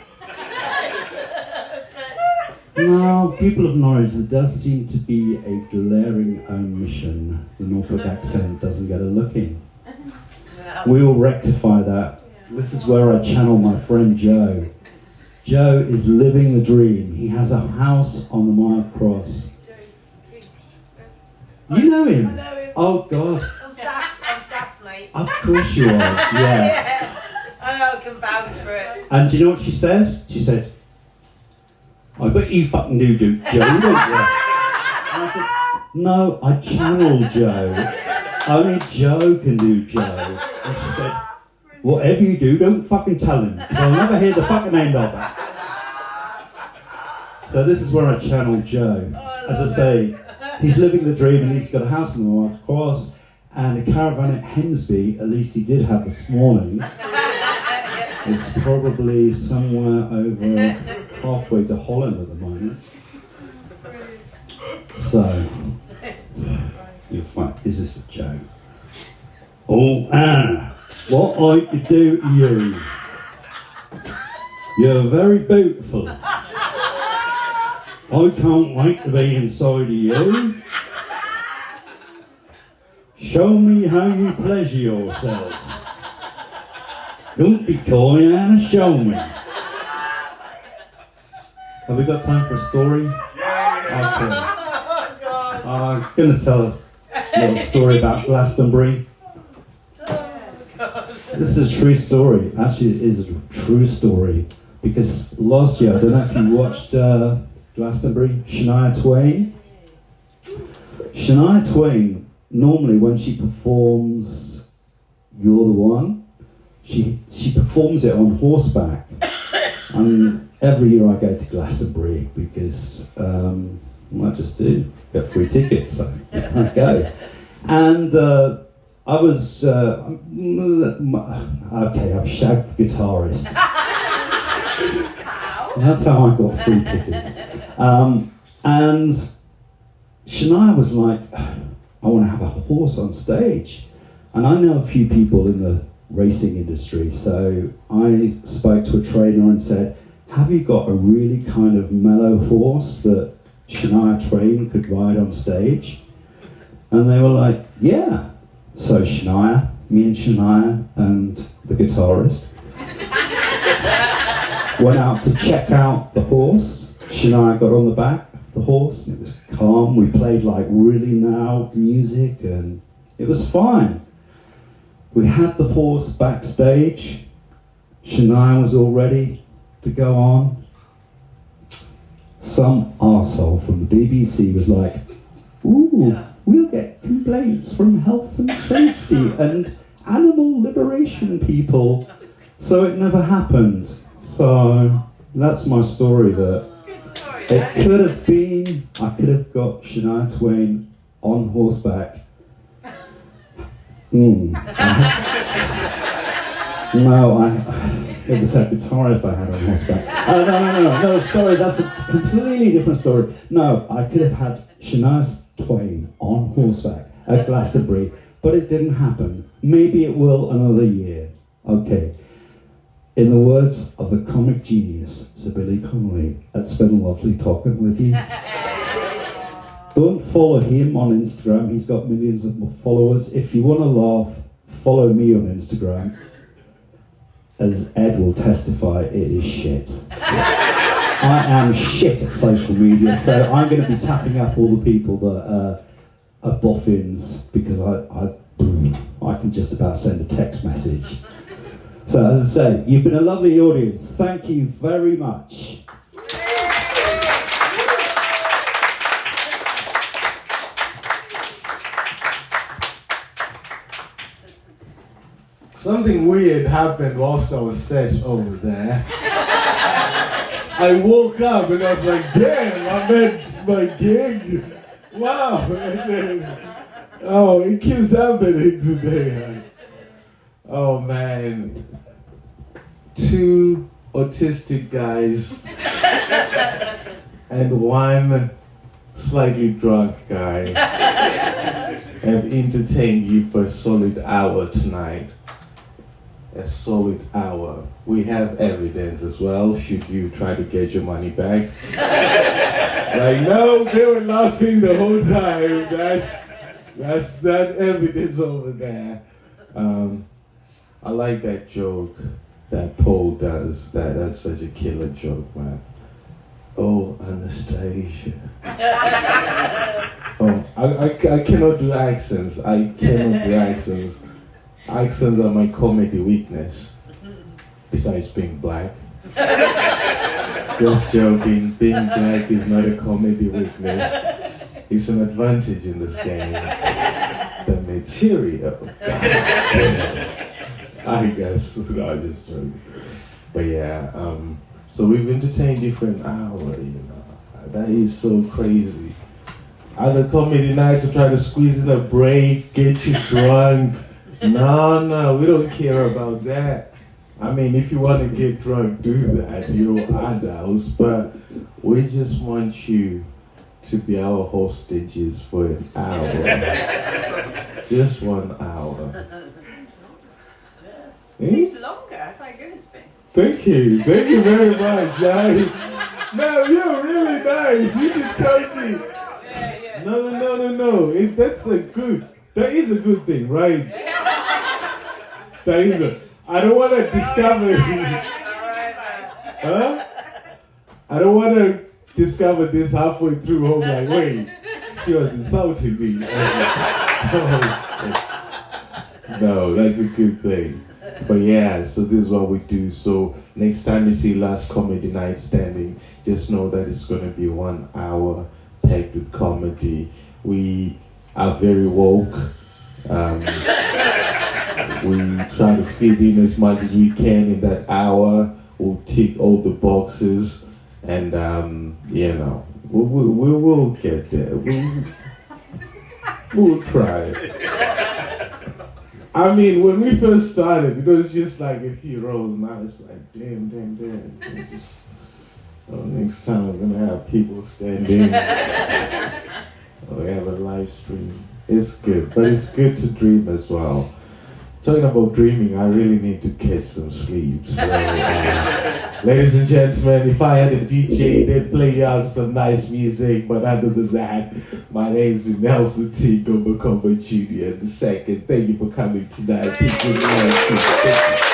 Now, people of Norwich, there does seem to be a glaring omission. The Norfolk accent doesn't get a look in. We will rectify that. This is where I channel my friend Joe. Joe is living the dream. He has a house on the Mile Cross. You know him? I know him. Oh God. I'm Saf's mate. Of course you are. Yeah. Yeah. I know, I can vouch for it. And do you know what she says? She said, I bet you fucking do, Joe, don't you? And I said, no, I channel Joe. Only Joe can do Joe. And she said, whatever you do, don't fucking tell him, because I'll never hear the fucking end of it. So this is where I channel Joe. As I say, he's living the dream and he's got a house in the White Cross and a caravan at Hemsby, at least he did have this morning. It's probably somewhere over halfway to Holland at the moment. So, you'll find, is this a Joe? Oh, Anna, what I could do to you. You're very beautiful. I can't wait to be inside of you. Show me how you pleasure yourself. Don't be coy, Anna, show me. Have we got time for a story? Okay. I'm going to tell a little story about Glastonbury. This is a true story. Actually, it is a true story. Because last year, I don't know if you watched Glastonbury, Shania Twain. Shania Twain, normally when she performs You're the One, she performs it on horseback. And every year I go to Glastonbury because I just do get free tickets, so I go. And I was okay. I've shagged the guitarist. That's how I got free tickets. And Shania was like, I want to have a horse on stage. And I know a few people in the racing industry, so I spoke to a trainer and said, have you got a really kind of mellow horse that Shania Twain could ride on stage? And they were like, yeah. So Shania, me and Shania and the guitarist went out to check out the horse. Shania got on the back of the horse and it was calm. We played like really loud music and it was fine. We had the horse backstage. Shania was all ready to go on. Some arsehole from the BBC was like, ooh, we'll get complaints from health and safety and animal liberation people. So it never happened. So that's my story that it could have been, I could have got Shania Twain on horseback. No, it was a guitarist I had on horseback. No, sorry, that's a completely different story. No, I could have had Shania Twain on horseback at Glastonbury, but it didn't happen. Maybe it will another year. Okay. In the words of the comic genius, Sir Billy Connolly, it's been lovely talking with you. Don't follow him on Instagram, he's got millions of followers. If you want to laugh, follow me on Instagram. As Ed will testify, it is shit. I am shit at social media, so I'm going to be tapping up all the people that are boffins because I can just about send a text message. So as I say, you've been a lovely audience. Thank you very much. Something weird happened whilst I was set over there. I woke up and I was like, damn, I met my gig. Wow. And then, it keeps happening today. Oh man. 2 autistic guys and 1 slightly drunk guy have entertained you for a solid hour tonight. A solid hour. We have evidence as well, should you try to get your money back. Like, no, they were laughing the whole time. That's that evidence over there. I like that joke that Paul does. That's such a killer joke, man. Oh, Anastasia. Oh, I cannot do accents. I cannot do accents. Accents are my comedy weakness, besides being black. Just joking, being black is not a comedy weakness. It's an advantage in this game. The material. I guess, no, just joking. But yeah, so we've entertained you for an hour, That is so crazy. Other comedy nights will try to squeeze in a break, get you drunk. No, we don't care about that. I mean, if you want to get drunk, do that. You're adults, but we just want you to be our hostages for an hour. Just 1 hour. Seems longer. It's like goodness bits. Thank you very much. No, you're really nice. You should come to. Yeah. No. That is a good thing, right? That is I don't want to discover. Huh? I don't want to discover this halfway through home. Like, wait, she was insulting me. No, that's a good thing. But yeah, so this is what we do. So next time you see Last Comedy Night Standing, just know that it's going to be 1 hour packed with comedy. We are very woke. We try to fit in as much as we can in that hour. We'll tick all the boxes, and we'll get there. We'll try. I mean, when we first started, it was just like a few rows. Now it's like, damn. Next time we're gonna have people standing. We have a live stream. It's good, but it's good to dream as well. Talking about dreaming, I really need to catch some sleep. So, ladies and gentlemen, if I had a DJ, they'd play out some nice music. But other than that, my name is Nelson T. Gombakomba Jr. II. Thank you for coming tonight. Thank you.